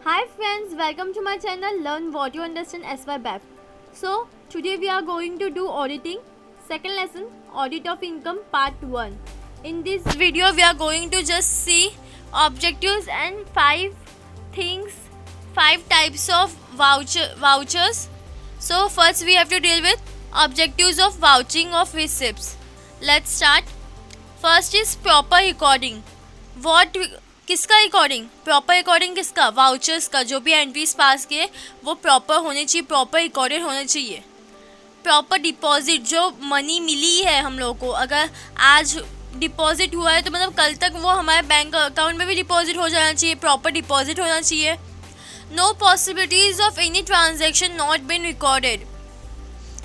Hi friends, welcome to my channel Learn What You Understand SYBAF. So today we are going to do auditing, second lesson, audit of income part 1. In this video we are going to just see objectives and 5 things, 5 types of vouchers. So first we have to deal with objectives of vouching of receipts. Let's start. First is proper recording. किसका recording? Proper recording किसका? Vouchers का. जो भी entries pass किए वो proper होने चाहिए, proper recorded होने चाहिए. प्रॉपर डिपॉजिट, जो मनी मिली है हम लोगों को, अगर आज डिपॉजिट हुआ है तो मतलब कल तक वो हमारे बैंक अकाउंट में भी डिपॉजिट हो जाना चाहिए, प्रॉपर डिपॉजिट होना चाहिए. No possibilities of any transaction not been recorded.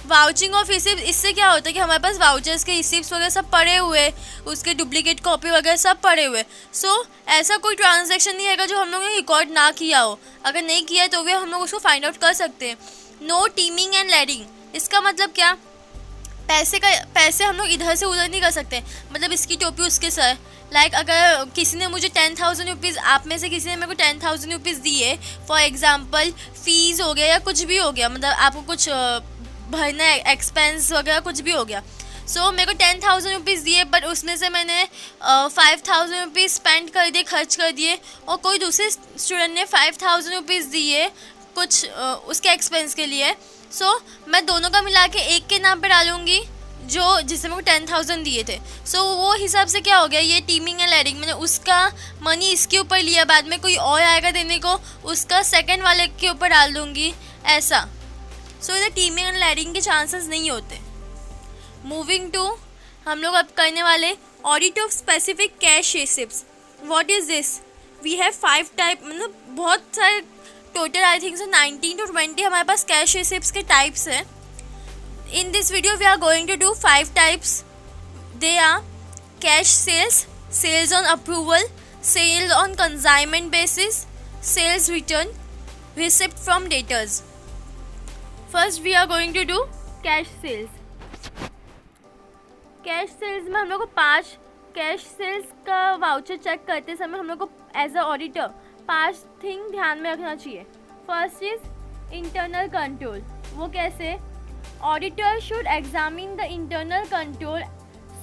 Vouching of receipt, इससे क्या होता है कि हमारे पास वाउचर्स के रिसिप्ट वगैरह सब पड़े हुए, उसके डुप्लीकेट कॉपी वगैरह सब पड़े हुए. सो ऐसा कोई ट्रांजैक्शन नहीं रहेगा जो हम लोग ने रिकॉर्ड ना किया हो. अगर नहीं किया है तो भी हम लोग उसको फाइंड आउट कर सकते हैं. नो टीमिंग एंड लैडिंग, इसका मतलब क्या? पैसे हम लोग इधर से उधर नहीं कर सकते. मतलब इसकी टोपी उसके सर. अगर किसी ने मुझे 10,000 रुपीज़, आप में से किसी ने मेरे को 10,000 रुपीज़ दिए, फॉर एग्जाम्पल फीस हो गया या कुछ भी हो गया, मतलब आपको कुछ भरना है, एक्सपेंस वगैरह कुछ भी हो गया. सो मेरे को 10,000 रुपीज़ दिए, बट उसमें से मैंने 5,000 रुपीज़ स्पेंड कर दिए, खर्च कर दिए, और कोई दूसरे स्टूडेंट ने 5,000 रुपीज़ दिए कुछ उसके एक्सपेंस के लिए. सो मैं दोनों का मिला के एक के नाम पे डालूंगी जो जिससे मेरे को 10,000 दिए थे. सो वो हिसाब से क्या हो गया, ये टीमिंग एंड लैडिंग. मैंने उसका मनी इसके ऊपर लिया, बाद में कोई और आएगा देने को, उसका सेकेंड वाले के ऊपर डाल दूँगी, ऐसा. सो इधर टीमिंग एंड लैडिंग के चांसेस नहीं होते. मूविंग टू, हम लोग अब करने वाले audit of specific cash receipts. What is this? We have 5 type, मतलब बहुत सारे, total I think so 19 to 20 हमारे पास कैश रिसिप्ट्स के टाइप्स हैं. In this video we are going to do 5 types. They are cash sales, sales on approval, sale on consignment basis, sales return, receipt from debtors. First we are going to do cash sales. Cash sales में हम लोग को 5 cash sales का voucher check करते समय हम लोग को एज अ ऑडिटर 5 थिंग ध्यान में रखना चाहिए. First is internal control. वो कैसे? Auditor should examine the internal control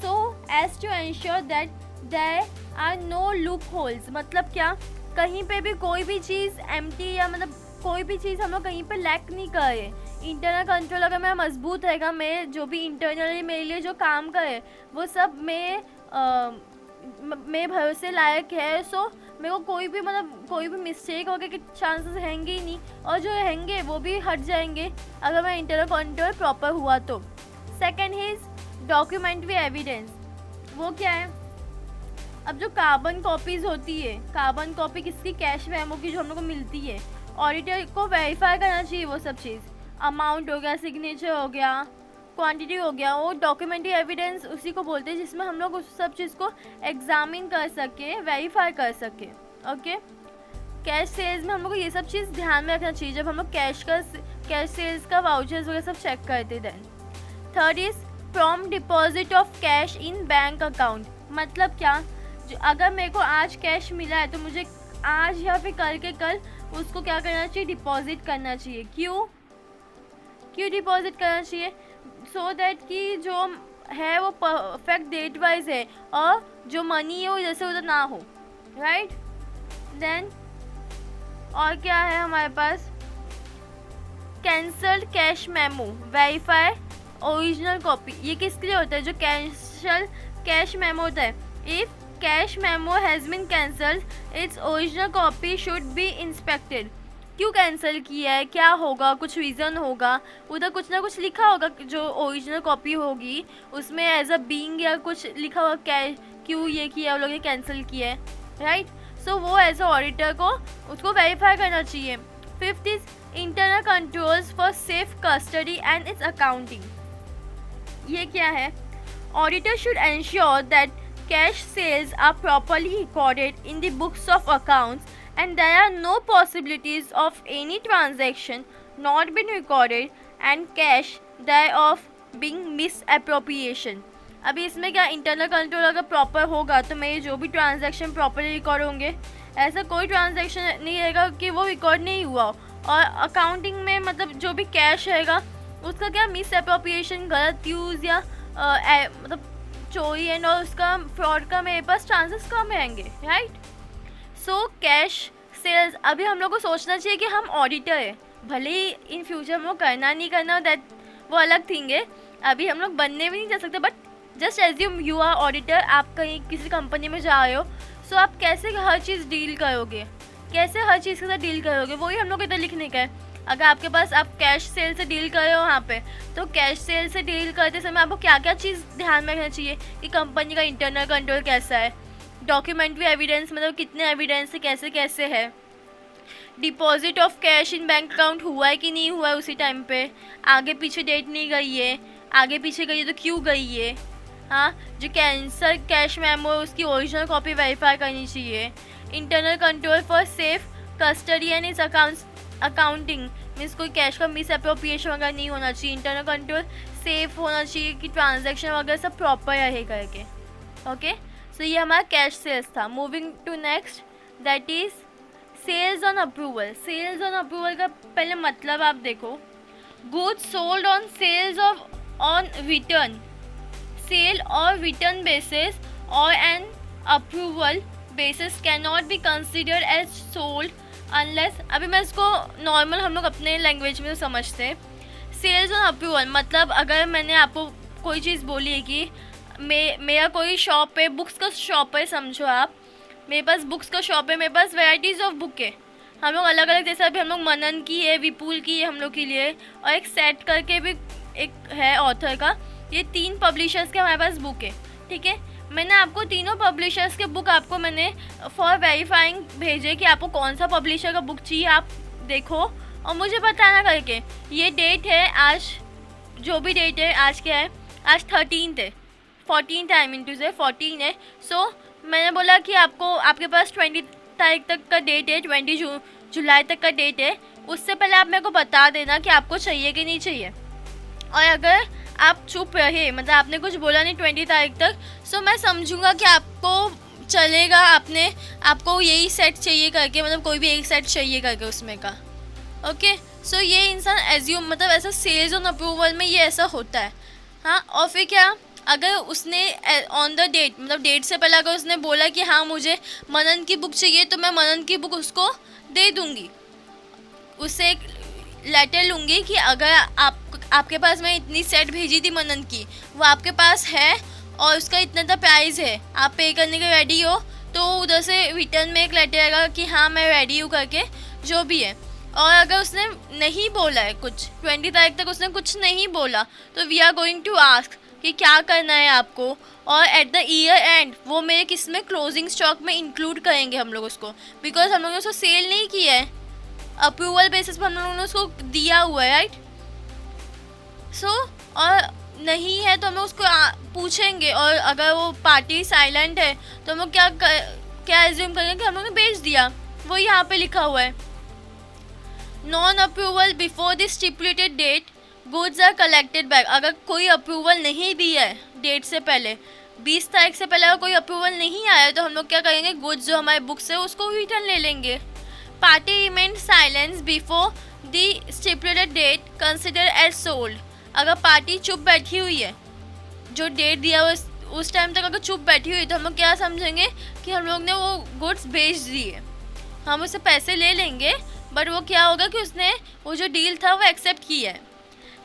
so as to ensure that there are no loopholes. मतलब क्या? कहीं पे भी कोई भी चीज़ एम्प्टी या मतलब कोई भी चीज़ हम लोग कहीं पे लैक नहीं करे. इंटरनल कंट्रोल अगर मेरा मजबूत रहेगा, मैं जो भी इंटरनली मेरे लिए जो काम करे वो सब मैं भरोसे लायक है. सो मेरे को कोई भी मिस्टेक होने के चांसेस रहेंगे ही नहीं, और जो रहेंगे वो भी हट जाएंगे अगर मैं इंटरनल कंट्रोल प्रॉपर हुआ तो. Second is documentary evidence. वो क्या है? अब जो कार्बन कॉपीज़ होती है, कार्बन कॉपी किसकी? कैश मेमो की, जो हम लोग को मिलती है. ऑडिटर को वेरीफाई करना चाहिए वो सब चीज़. अमाउंट हो गया, सिग्नेचर हो गया, क्वांटिटी हो गया, वो डॉक्यूमेंट्री एविडेंस उसी को बोलते हैं जिसमें हम लोग उस सब चीज़ को एग्जामिन कर सके, वेरीफाई कर सके. ओके. कैश सेल्स में हम लोग को ये सब चीज़ ध्यान में रखना चाहिए जब हम लोग कैश सेल्स का वाउचर्स वगैरह सब चेक करते then. Third is prompt deposit of cash in bank account. मतलब क्या? अगर मेरे को आज कैश मिला है तो मुझे आज या फिर कल के कल उसको क्या करना चाहिए? डिपॉजिट करना चाहिए. क्यों डिपॉजिट करना चाहिए? सो दैट कि जो है वो परफेक्ट डेट वाइज है और जो मनी है वो इधर से उधर ना हो. राइट. देन और क्या है हमारे पास? Cancelled cash memo, verify original copy. ये किसके लिए होता है? जो कैंसल कैश मेमो होता है. If cash memo has been cancelled, its original copy should be inspected. क्यों कैंसिल किया है, क्या होगा, कुछ रीज़न होगा, उधर कुछ ना कुछ लिखा होगा. जो ओरिजिनल कॉपी होगी उसमें एज अ बीइंग या कुछ लिखा होगा, क्यों ये किया, वो लोग ने कैंसिल किया है. राइट. सो वो एज अ ऑडिटर को उसको वेरीफाई करना चाहिए. Fifth is internal controls for safe custody and it's accounting. ये क्या है? Auditor should ensure that cash sales are properly recorded in the books of accounts and there are no possibilities of any transaction not being recorded and cash thereof being misappropriation. अभी इसमें क्या? Internal control अगर proper होगा तो मेरे जो भी transaction properly record होंगे ऐसा कोई ट्रांजैक्शन नहीं रहेगा कि वो रिकॉर्ड नहीं हुआ हो। और अकाउंटिंग में मतलब जो भी कैश रहेगा उसका क्या मिस अप्रोप्रिएशन, गलत यूज़ या मतलब चोरी एंड और उसका फ्रॉड का मेरे पास चांसेस कम रहेंगे, राइट। सो कैश सेल्स अभी हम लोग को सोचना चाहिए कि हम ऑडिटर है, भले ही इन फ्यूचर में वो करना नहीं करना दैट वो अलग थिंग है, अभी हम लोग बनने भी नहीं जा सकते। But just assume you are auditor, आप कहीं किसी कंपनी में जा रहे हो, सो आप कैसे हर चीज़ डील करोगे, कैसे हर चीज़ के साथ डील करोगे, वही हम लोग को इधर लिखने का है। अगर आपके पास आप कैश सेल से डील कर रहे हो वहाँ पे, तो कैश सेल से डील करते समय आपको क्या क्या चीज़ ध्यान में रखना चाहिए कि कंपनी का इंटरनल कंट्रोल कैसा है, डॉक्यूमेंट्री एविडेंस मतलब कितने एविडेंस से कैसे कैसे है, deposit of cash in bank account हुआ है कि नहीं हुआ है उसी टाइम पे, आगे पीछे डेट नहीं गई है, आगे पीछे गई है तो क्यों गई है, हाँ, जो कैंसर कैश मेमो है उसकी ओरिजिनल कॉपी वेरीफाई करनी चाहिए, internal control for safe custody and इस अकाउंटिंग मीन्स कोई कैश का मिस अप्रोप्रिएशन वगैरह नहीं होना चाहिए, इंटरनल कंट्रोल सेफ होना चाहिए कि ट्रांजैक्शन वगैरह सब प्रॉपर रहे करके। ओके, सो ये हमारा कैश सेल्स था। Moving to next that is sales on approval. Sales on approval का पहले मतलब आप देखो, goods sold on sales of on return, sale और रिटर्न बेसिस और an approval basis can not be considered as sold unless, अभी मैं इसको नॉर्मल हम लोग अपने लैंग्वेज में तो समझते हैं। सेल्स ऑन अप्रूवल मतलब अगर मैंने आपको कोई चीज़ बोली है कि मेरा कोई शॉप है, बुक्स का शॉप है, समझो आप, मेरे पास बुक्स का शॉप है, मेरे पास वैराइटीज़ ऑफ बुक है, हम लोग अलग अलग, जैसे अभी हम लोग मनन की है, विपुल की है हम लोग के लिए, और एक सेट करके भी एक है ऑथर का, ये 3 पब्लिशर्स के हमारे पास बुक है, ठीक है। मैंने आपको तीनों पब्लिशर्स के बुक आपको मैंने फॉर वेरीफाइंग भेजे कि आपको कौन सा पब्लिशर का बुक चाहिए, आप देखो और मुझे बताना करके। ये डेट है आज, जो भी डेट है आज क्या है, आज 13 है, 14 आई मीन टू से 14 है। सो मैंने बोला कि आपको आपके पास 20 तारीख तक का डेट है, 20 जुलाई तक का डेट है, उससे पहले आप मेरे को बता देना कि आपको चाहिए कि नहीं चाहिए। और अगर आप चुप रहे, मतलब आपने कुछ बोला नहीं 20 तारीख तक, सो मैं समझूंगा कि आपको चलेगा, आपको यही सेट चाहिए करके, मतलब कोई भी एक सेट चाहिए करके उसमें का। ओके, सो ये इंसान एज्यूम, मतलब ऐसा सेल्स ऑन अप्रूवल में ये ऐसा होता है, हाँ। और फिर क्या, अगर उसने ऑन द डेट, मतलब डेट से पहले अगर उसने बोला कि हाँ मुझे मनन की बुक चाहिए, तो मैं मनन की बुक उसको दे दूँगी, उससे एक लेटर लूँगी कि अगर आपके पास मैं इतनी सेट भेजी थी मनन की, वो आपके पास है और उसका इतना था प्राइस है, आप पे करने के रेडी हो, तो उधर से रिटर्न में एक लेटर आएगा कि हाँ मैं रेडी हूँ करके, जो भी है। और अगर उसने नहीं बोला है कुछ, 20 तारीख तक उसने कुछ नहीं बोला, तो we are going to ask कि क्या करना है आपको, और एट द ईयर एंड वो मेरे किस में क्लोजिंग स्टॉक में इंक्लूड करेंगे हम लोग उसको, बिकॉज हम लोगों ने उसको सेल नहीं किया है, अप्रूवल बेसिस पर हम लोगों ने उसको दिया हुआ है, राइट। सो और नहीं है तो हम लोग उसको पूछेंगे, और अगर वो पार्टी साइलेंट है तो हम लोग क्या एज्यूम करेंगे कि हम लोग ने बेच दिया, वो यहाँ पे लिखा हुआ है। Non approval before the stipulated date goods are collected back, अगर कोई अप्रूवल नहीं दिया है डेट से पहले, 20 तारीख से पहले अगर कोई अप्रूवल नहीं आया तो हम लोग क्या करेंगे, गुड्स जो हमारे बुक से उसको रिटर्न ले लेंगे। Party remain silence before the stipulated date consider as sold, अगर पार्टी चुप बैठी हुई है, जो डेट दिया हुआ उस टाइम तक अगर चुप बैठी हुई, तो हम लोग क्या समझेंगे कि हम लोग ने वो गुड्स बेच दिए, हम उससे पैसे ले लेंगे, बट वो क्या होगा कि उसने वो जो डील था वो एक्सेप्ट किया है।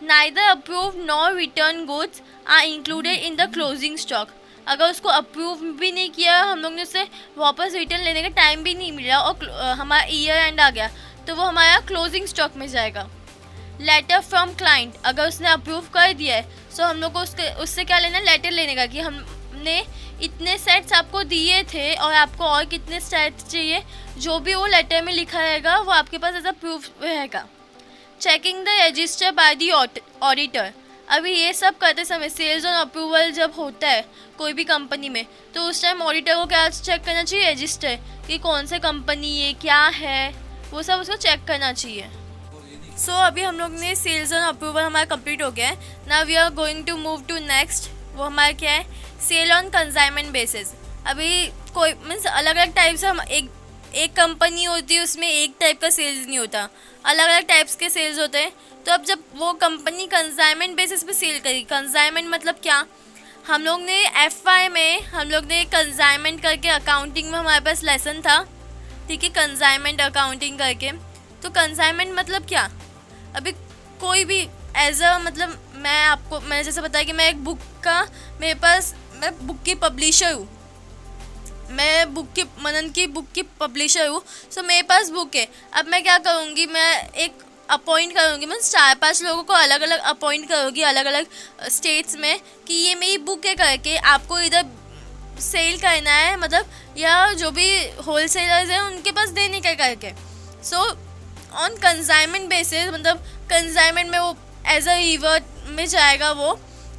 Neither approve nor return goods are included in the closing stock, अगर उसको अप्रूव भी नहीं किया, हम लोग ने उसे वापस रिटर्न लेने का टाइम भी नहीं मिला और हमारा ईयर एंड आ गया, तो वो हमारा क्लोजिंग स्टॉक में जाएगा। लेटर फ्रॉम क्लाइंट, अगर उसने अप्रूव कर दिया है, सो हम लोग को उससे क्या लेना है, लेटर लेने का कि हमने इतने सेट्स आपको दिए थे और आपको और कितने सेट्स चाहिए, जो भी वो लेटर में लिखा रहेगा वो आपके पास एज अ प्रूफ रहेगा। Checking the register by the auditor, अभी ये सब करते समय सेल्स ऑन अप्रूवल जब होता है कोई भी कंपनी में, तो उस टाइम ऑडिटर को क्या चेक करना चाहिए, रजिस्टर कि कौन से कंपनी है, क्या है, वो सब उसको चेक करना चाहिए। सो अभी हम लोग ने सेल्स ऑन अप्रूवल हमारा कंप्लीट हो गया है। Now we are going to move to next, वो हमारा क्या है, सेल ऑन कंसाइनमेंट बेसिस। अभी कोई मीन्स अलग अलग टाइप से हम एक एक कंपनी होती है उसमें एक टाइप का सेल्स नहीं होता, अलग अलग टाइप्स के सेल्स होते हैं। तो अब जब वो कंपनी कंसाइनमेंट बेसिस पे सेल करी, कंसाइनमेंट मतलब क्या, हम लोग ने FY में हम लोग ने कंसाइनमेंट करके अकाउंटिंग में हमारे पास लेसन था, ठीक है, कंसाइनमेंट अकाउंटिंग करके। तो कंसाइनमेंट मतलब क्या, अभी कोई भी एज अ मतलब मैंने जैसे बताया कि मैं एक बुक का मैं बुक की पब्लिशर हूँ, मैं मनन की बुक की पब्लिशर हूँ। सो मेरे पास बुक है। अब मैं क्या करूँगी, मैं एक अपॉइंट करूँगी, मैं 4-5 लोगों को अलग अलग अपॉइंट करूँगी अलग अलग स्टेट्स में कि ये मेरी बुक है करके आपको इधर सेल करना है, मतलब या जो भी होलसेलर्स हैं उनके पास देने का करके। सो ऑन कंसाइनमेंट बेसिस, मतलब कंसाइनमेंट में वो एज अ रीवर में जाएगा वो,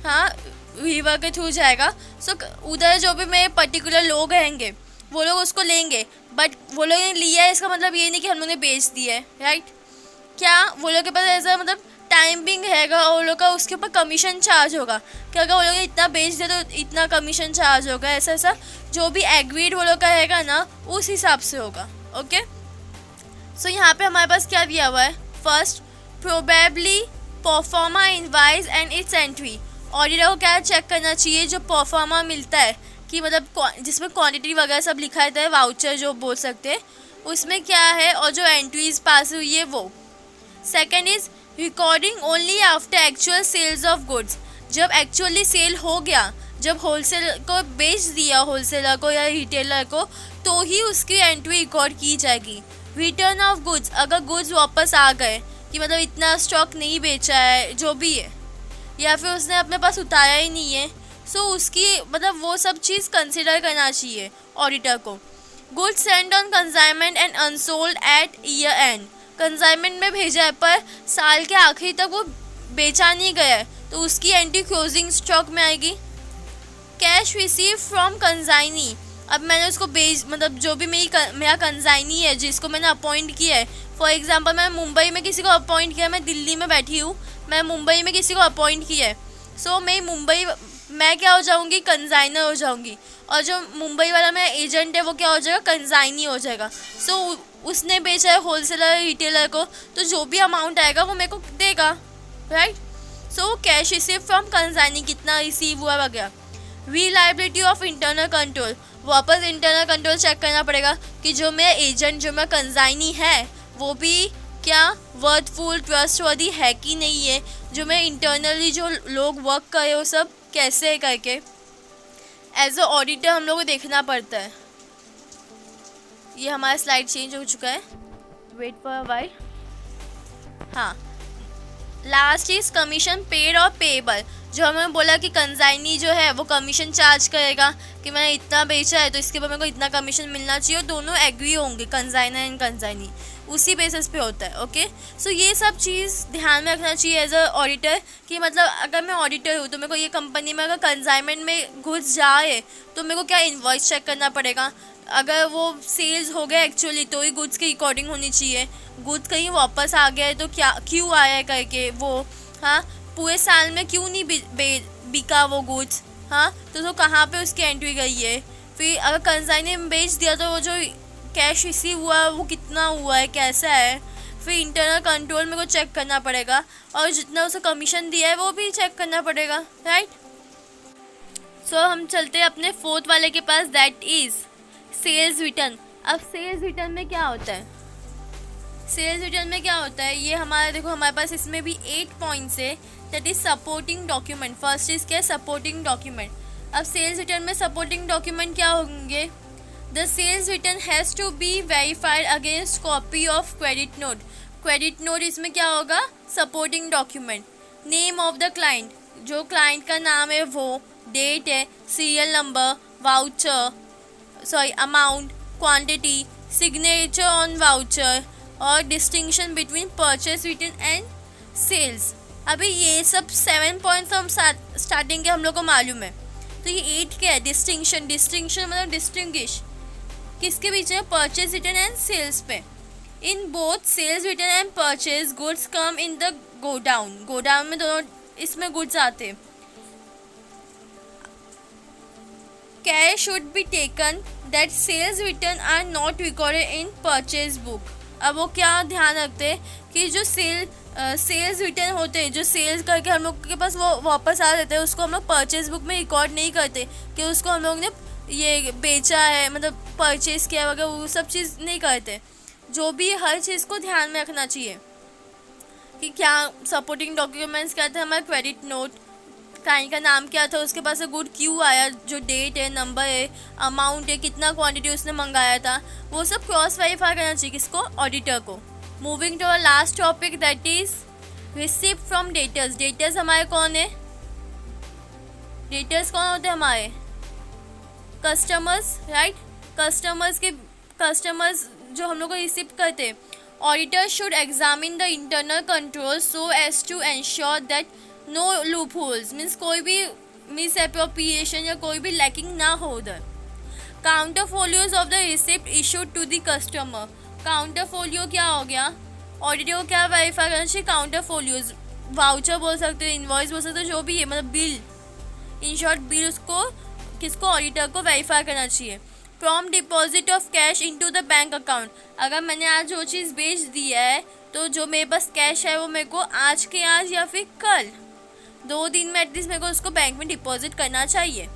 हाँ रीवर के थ्रू जाएगा। सो उधर जो भी मेरे पर्टिकुलर लोग रहेंगे वो लोग उसको लेंगे, बट वो लोग ने लिया है इसका मतलब ये नहीं कि हम लोगों ने बेच दिया है, राइट। क्या वो लोग के पास ऐसा मतलब टाइमिंग रहेगा और वो लोग का उसके ऊपर कमीशन चार्ज होगा कि अगर वो लोग इतना बेच दे तो इतना कमीशन चार्ज होगा, ऐसा जो भी एग्रीड वो लोग का रहेगा ना उस हिसाब से होगा, ओके। सो यहाँ पे हमारे पास क्या दिया हुआ है, first probably pro forma invoice and it's entry. Auditor को क्या चेक करना चाहिए, जो परफॉर्मा मिलता है कि मतलब जिसमें क्वांटिटी वगैरह सब लिखा रहता है, वाउचर जो बोल सकते हैं, उसमें क्या है, और जो एंट्रीज पास हुई है वो। Second is recording only after actual sales of goods. जब एक्चुअली सेल हो गया, जब होलसेल को बेच दिया होलसेलर को या रिटेलर को, तो ही उसकी एंट्री रिकॉर्ड की जाएगी। रिटर्न ऑफ गुड्स, अगर गुड्स वापस आ गए कि मतलब इतना स्टॉक नहीं बेचा है जो भी है, या फिर उसने अपने पास उतारा ही नहीं है, सो उसकी मतलब वो सब चीज़ कंसिडर करना चाहिए ऑडिटर को। Goods send on consignment and unsold at year end. Consignment में भेजा है पर साल के आखिरी तक वो बेचा नहीं गया है, तो उसकी एंट्री क्लोजिंग स्टॉक में आएगी। कैश रिसीव फ्रॉम कंसाइनी, अब मैंने उसको मतलब जो भी मेरा कंसाइनी है जिसको मैंने अपॉइंट किया है, फॉर एग्जांपल मैं मुंबई में किसी को अपॉइंट किया, मैं दिल्ली में बैठी हूँ, मैं मुंबई में किसी को अपॉइंट किया है। सो मैं क्या हो जाऊँगी, कंसाइनर हो जाऊँगी, और जो मुंबई वाला मेरा एजेंट है वो क्या हो जाएगा, कंसाइनी हो जाएगा। सो उसने बेचा है होलसेलर रिटेलर को, तो जो भी अमाउंट आएगा वो मेरे को देगा, right. So cash receive from consignee, कितना रिसीव हुआ वगैरह। रिलायबिलिटी ऑफ इंटरनल कंट्रोल, वापस इंटरनल कंट्रोल चेक करना पड़ेगा कि जो मेरा एजेंट जो मेरा कंसाइनी है वो भी क्या वर्थफुल ट्रस्टवर्दी है कि नहीं है, जो मैं इंटरनली जो लोग वर्क करे वो सब कैसे है करके। एज अ ऑडिटर हम लोग को देखना पड़ता है। ये हमारा स्लाइड चेंज हो चुका है, वेट फॉर अ व्हाइल। हाँ, लास्ट इज कमीशन पेड और पेएबल। जो हमें बोला कि कंसाइनी जो है वो कमीशन चार्ज करेगा कि मैंने इतना बेचा है तो इसके बाद मेरे को इतना कमीशन मिलना चाहिए, और दोनों एग्री होंगे, कंसाइनर एंड कंसाइनी, उसी बेसिस पे होता है, ओके। सो ये सब चीज़ ध्यान में रखना चाहिए एज अ ऑडिटर कि मतलब अगर मैं ऑडिटर हूँ तो मेरे को ये कंपनी में अगर कंसाइनमेंट में घुस जाए तो मेरे को क्या इनवॉइस चेक करना पड़ेगा, अगर वो सेल्स हो गया एक्चुअली तो ही गुड्स की रिकॉर्डिंग होनी चाहिए, गुड्स कहीं वापस आ गया है तो क्यों आया है करके वो, हाँ पूरे साल में क्यों नहीं बिका वो गुड्स, हाँ तो कहाँ पे उसकी एंट्री गई है। फिर अगर कंसाइनी में बेच दिया तो वो जो कैश रिसीव हुआ वो कितना हुआ है, कैसा है। फिर इंटरनल कंट्रोल में को चेक करना पड़ेगा, और जितना उसे कमीशन दिया है वो भी चेक करना पड़ेगा, राइट। सो हम चलते हैं अपने फोर्थ वाले के पास, दैट इज़ सेल्स रिटर्न। अब सेल्स रिटर्न में क्या होता है, सेल्स रिटर्न में क्या होता है, ये हमारा देखो हमारे पास इसमें भी 8 पॉइंट्स है, that is supporting document. First is क्या, सपोर्टिंग डॉक्यूमेंट। अब सेल्स रिटर्न में सपोर्टिंग डॉक्यूमेंट क्या होंगे, the sales return has to be verified against copy of credit note. Credit note इसमें क्या होगा, supporting document. Name of the client, जो client का नाम है वो, डेट है, serial number, voucher amount, quantity, signature on voucher, और distinction between purchase return and sales. अभी ये सब 7 पॉइंट्स हम स्टार्टिंग के हम लोग को मालूम है, तो ये 8 क्या है, डिस्टिंक्शन। डिस्टिंक्शन मतलब डिस्टिंग्विश किसके बीच में, परचेज रिटर्न एंड सेल्स पे। In both sales return and purchase goods come in the godown. Godown में दोनों इसमें गुड्स आते हैं। care should be taken that sales return are not recorded in purchase book. अब वो क्या ध्यान रखते हैं कि जो सेल्स रिटर्न होते हैं, जो सेल्स करके हम लोग के पास वो वापस आ जाते हैं, उसको हम लोग परचेज बुक में रिकॉर्ड नहीं करते कि उसको हम लोग ने ये बेचा है, मतलब परचेज किया वगैरह, वो सब चीज़ नहीं करते. जो भी हर चीज़ को ध्यान में रखना चाहिए कि क्या सपोर्टिंग डॉक्यूमेंट्स क्या थे. हमारा क्रेडिट नोट, क्लाइंट का नाम क्या था, उसके पास गुड क्यों आया, जो डेट है, नंबर है, अमाउंट है, कितना क्वांटिटी उसने मंगाया था, वो सब क्रॉस वेरीफाई करना चाहिए किसको, ऑडिटर को. Moving to our last topic that is receipt from debtors. Debtors हमारे कौन है, डेटर्स कौन होते हैं हमारे, कस्टमर्स, राइट. कस्टमर्स जो हम लोग को रिसिप्ट करते हैं. Auditor should examine the internal control so as to ensure that no loopholes, means कोई भी मिस एप्रोप्रिएशन या कोई भी लैकिंग ना हो उधर. Counter folios of the receipt issued to the customer. Counter folio क्या हो गया, ऑडिटर को क्या वेरीफाई करना चाहिए, काउंटर फोलियोज, वाउचर बोल सकते हो, इनवॉइस बोल सकते हो, जो भी है, मतलब बिल, इन शॉर्ट बिल, उसको किसको, ऑडिटर को वेरीफाई करना चाहिए. From deposit of cash into the bank account. अगर मैंने आज जो चीज़ बेच दिया है तो जो मेरे पास कैश है वो मेरे को आज के आज या फिर कल 2 दिन में एटलीस्ट मेरे को उसको बैंक में डिपॉजिट करना चाहिए.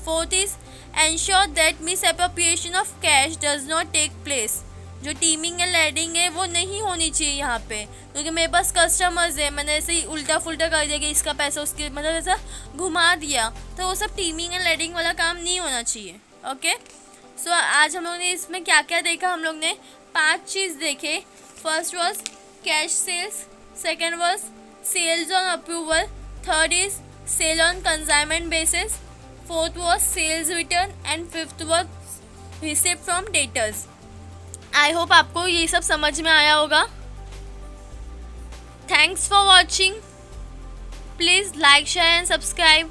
Fourth is ensure that misappropriation of cash does not take place. जो टीमिंग एंड लेडिंग है वो नहीं होनी चाहिए यहाँ पे, क्योंकि मेरे पास कस्टमर्स है, मैंने ऐसे ही उल्टा फुल्टा कर दिया कि इसका पैसा उसके, मतलब ऐसा घुमा दिया, तो वो सब टीमिंग एंड लेडिंग वाला काम नहीं होना चाहिए. ओके, सो आज हम लोग ने इसमें क्या क्या देखा, हम लोग ने 5 चीज़ देखे. First was cash sales, second was sales on approval, third is sale on consignment basis, fourth was sales return and fifth was receipt from debtors. I hope आपको ये सब समझ में आया होगा. Thanks for watching. Please like, share and subscribe.